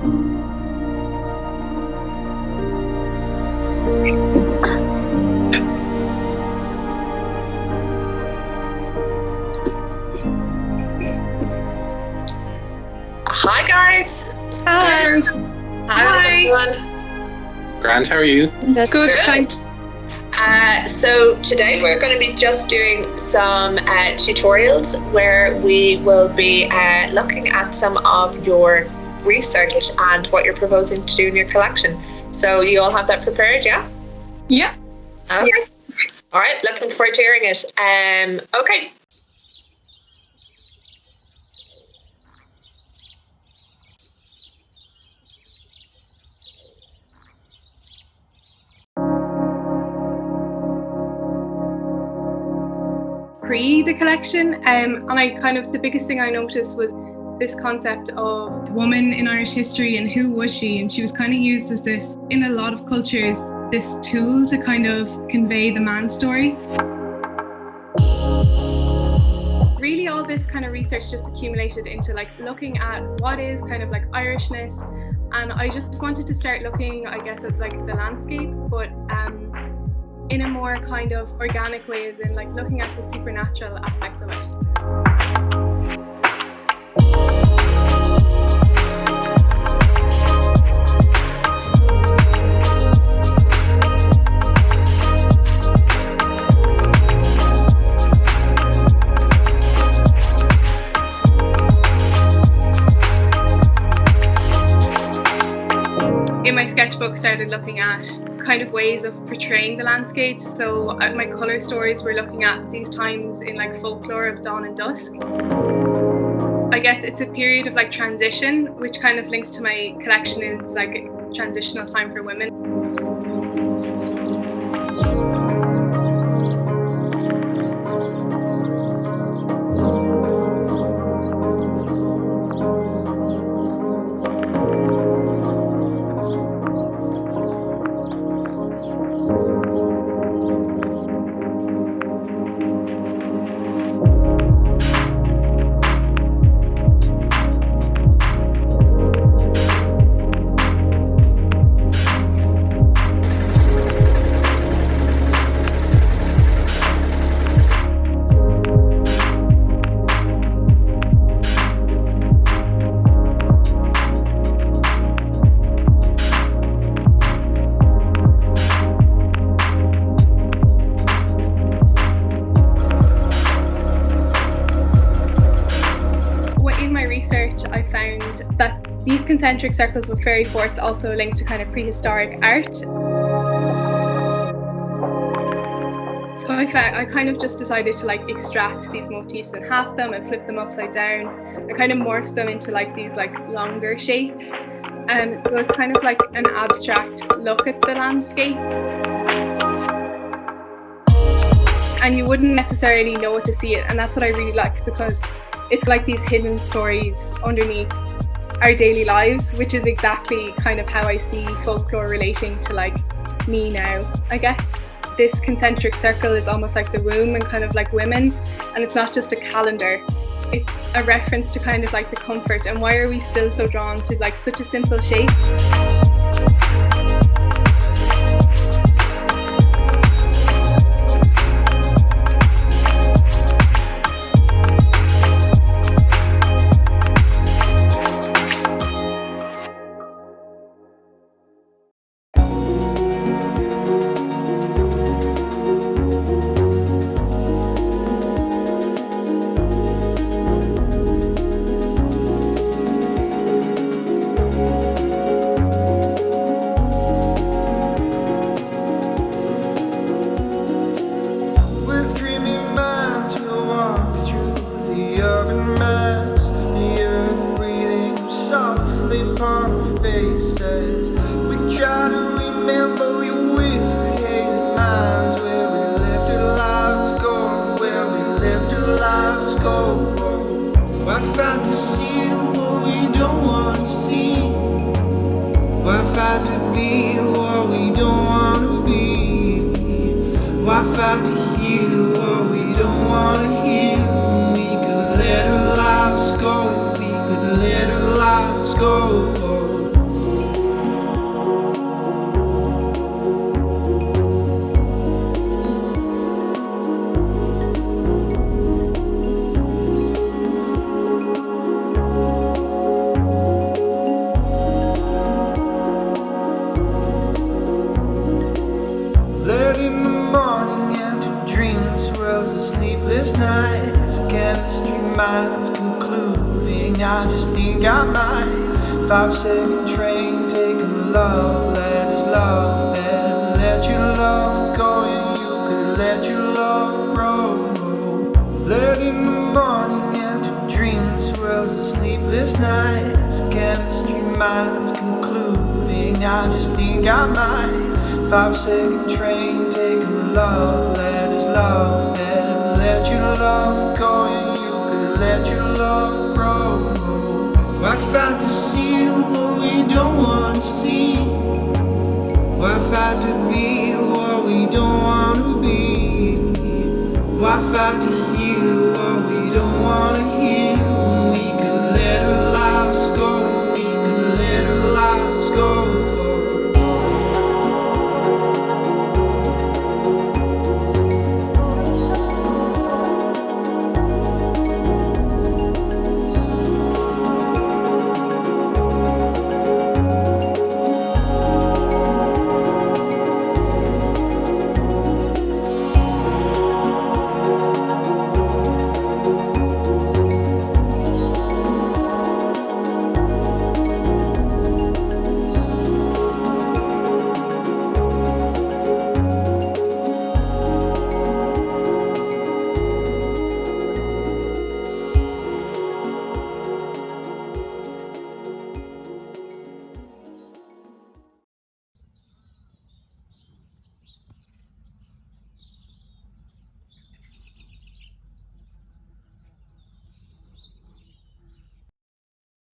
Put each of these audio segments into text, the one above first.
Hi guys. Hi. Hi everyone. Grant, how are you? Good, thanks. So today we're going to be just doing some tutorials where we will be looking at some of your research and what you're proposing to do in your collection. So you all have that prepared, yeah? Yeah. Okay. All right, looking forward to hearing it. Okay. Pre the collection, and the biggest thing I noticed was this concept of woman in Irish history and who was she, and she was kind of used as this in a lot of cultures, this tool to kind of convey the man story. Really all this kind of research just accumulated into looking at what is kind of Irishness, and I just wanted to start looking, I guess, at the landscape, but in a more kind of organic way, as in looking at the supernatural aspects of it. In my sketchbook, started looking at kind of ways of portraying the landscape. So my colour stories were looking at these times in folklore of dawn and dusk. I guess it's a period of transition, which kind of links to my collection is a transitional time for women. I found that these concentric circles with fairy forts also linked to kind of prehistoric art. So I kind of just decided to extract these motifs in half them and flip them upside down. I kind of morphed them into these longer shapes. So it's kind of an abstract look at the landscape. And you wouldn't necessarily know it to see it, and that's what I really like, because it's these hidden stories underneath our daily lives, which is exactly kind of how I see folklore relating to me now, I guess. This concentric circle is almost like the womb and kind of women, and it's not just a calendar. It's a reference to kind of the comfort, and why are we still so drawn to such a simple shape? Why fight to see what we don't want to see? Why fight to be what we don't want to be? Why fight to hear what we don't want to hear? We could let our lives go, we could let our lives go. got my 5-second train taking love letters, love better. Let your love go and you could let your love grow. Late in the morning into dreams, swirls of sleepless nights, chemistry minds concluding. I just think I might 5-second train taking love letters, love better. Let your love go and you could let your love grow. Why fight to see what we don't want to see? Why fight to be what we don't want to be? Why fight to hear what we don't want to hear? When we could let our lives go, we could let our lives go.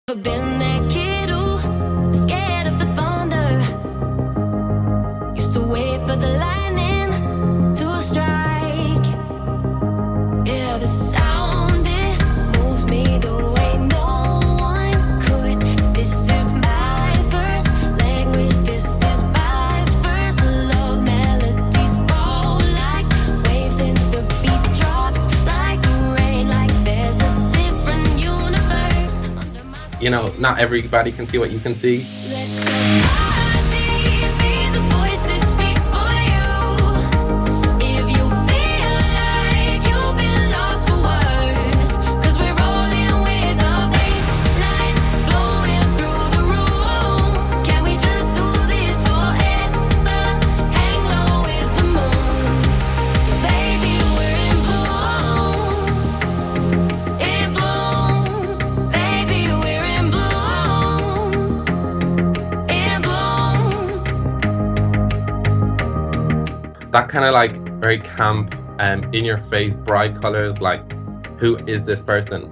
I've been that kid who scared of the thunder, used to wait for the lightning to strike. Yeah, the sound, it moves me the way no one could. This is my first language, this is my first love. Melodies fall like waves and the beat drops like rain, like there's a different universe under my skin. You know, not everybody can see what you can see. Let your body be the voice that speaks for you. If you feel like you've been lost for words, 'cause we're rolling with the bass line blowing through the room. Can we just do this forever? Hang low with the moon. 'Cause baby, we're in bloom. Baby, we're in bloom. That kind of like very camp, in your face, bright colors, like, who is this person?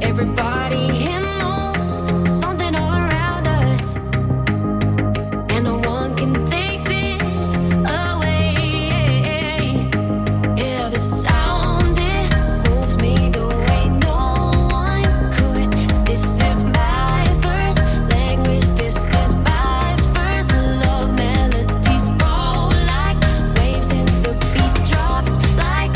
Everybody here knows something all around us, and no one can take this away. Yeah, the sound, it moves me the way no one could. This is my first language, this is my first love. Melodies fall like waves and the beat drops like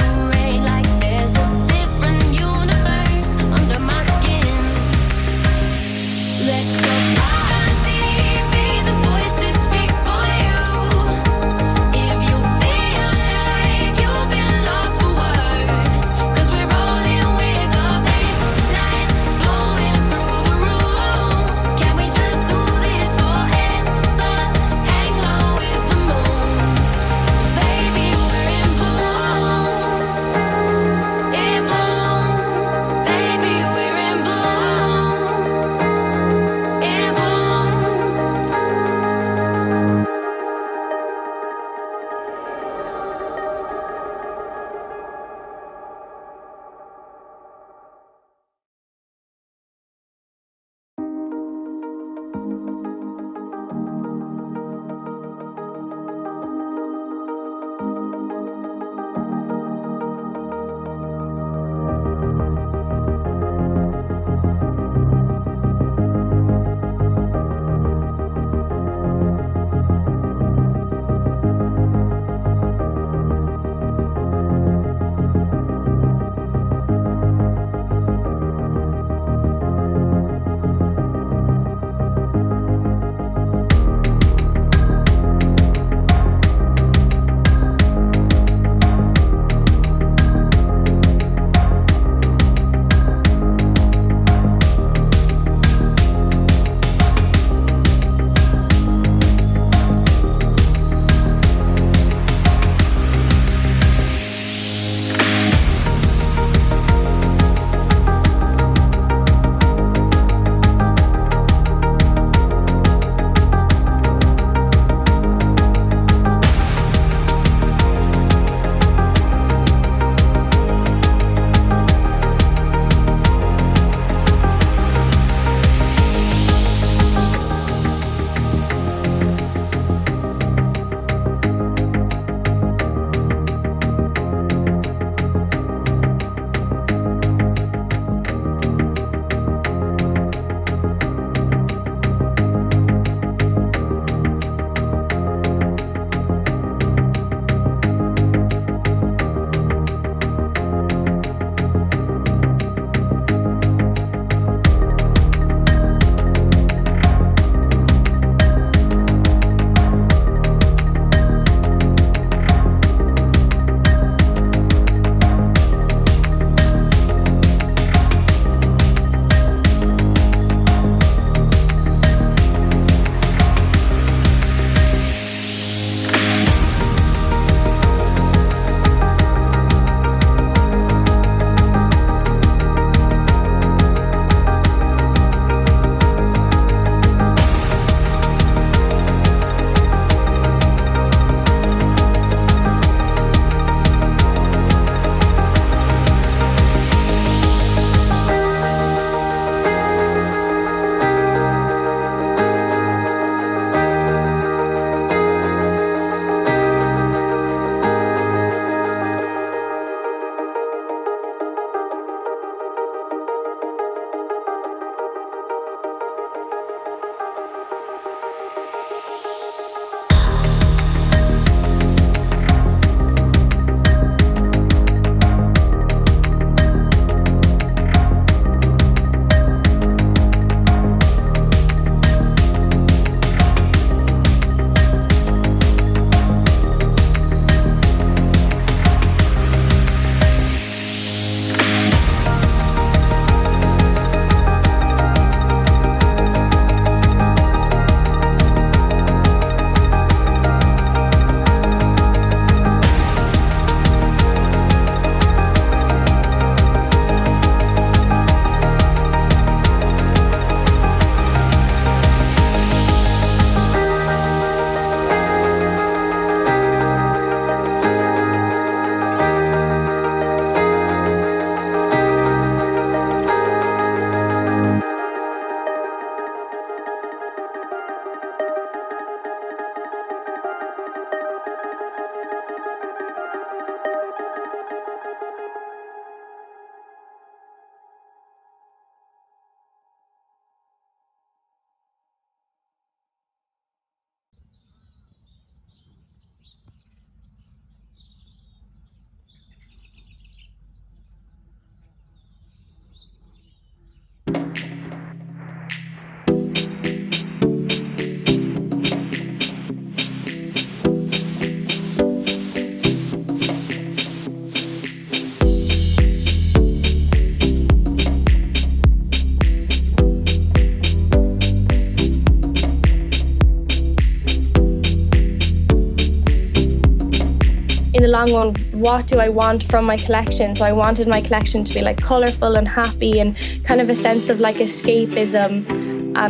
long run, what do I want from my collection? So I wanted my collection to be like colourful and happy and kind of a sense of like escapism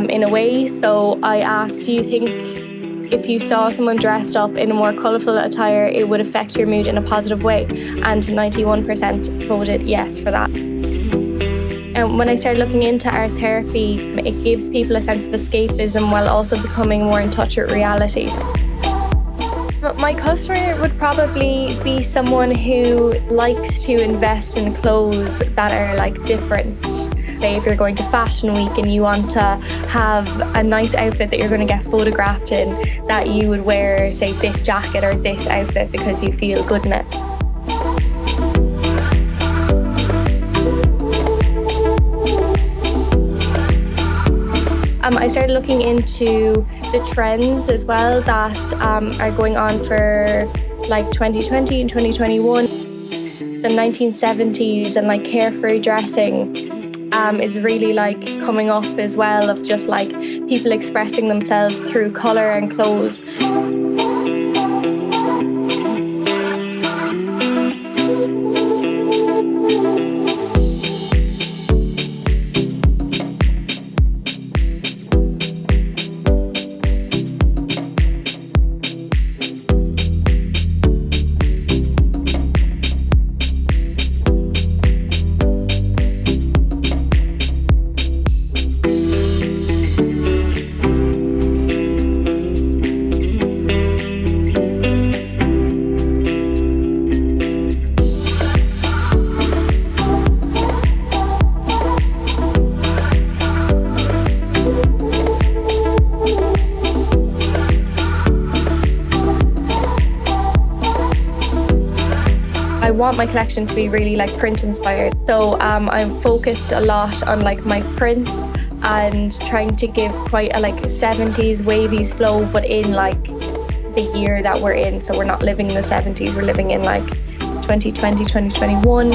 in a way. So I asked, do you think if you saw someone dressed up in a more colourful attire, it would affect your mood in a positive way? And 91% voted yes for that. And when I started looking into art therapy, it gives people a sense of escapism while also becoming more in touch with reality. My customer would probably be someone who likes to invest in clothes that are like different. Say if you're going to Fashion Week and you want to have a nice outfit that you're going to get photographed in, that you would wear, say, this jacket or this outfit because you feel good in it. I started looking into the trends as well that are going on for like 2020 and 2021. The 1970s and like carefree dressing is really like coming up as well, of just like people expressing themselves through colour and clothes. I want my collection to be really like print inspired. So I'm focused a lot on like my prints and trying to give quite a like 70s wavies flow, but in like the year that we're in. So we're not living in the 70s, we're living in like 2020, 2021.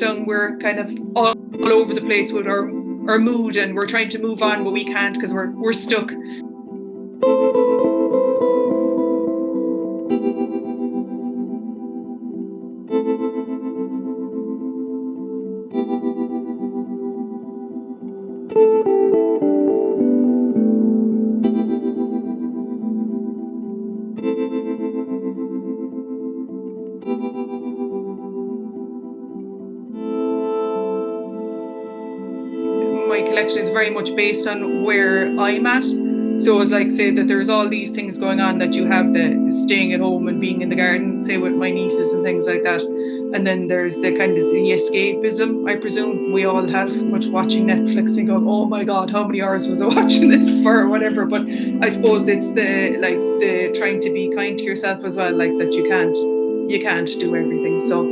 lockdown, we're kind of all over the place with our mood, and we're trying to move on, but we can't because we're stuck. My collection is very much based on where I'm at. So it's like, say that there's all these things going on, that you have the staying at home and being in the garden, say with my nieces and things like that. And then there's the kind of the escapism, I presume we all have, with watching Netflix and going, oh my God, how many hours was I watching this for, or whatever. But I suppose it's the trying to be kind to yourself as well, like that you can't do everything. So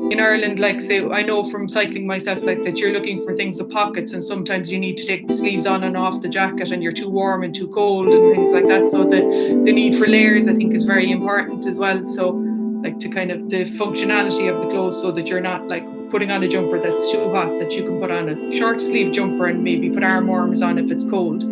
in Ireland, like, say, I know from cycling myself, like, that you're looking for things with pockets, and sometimes you need to take the sleeves on and off the jacket, and you're too warm and too cold and things like that. So the need for layers, I think, is very important as well. So, like, to kind of the functionality of the clothes, so that you're not like putting on a jumper that's too hot, that you can put on a short sleeve jumper and maybe put arm warmers on if it's cold.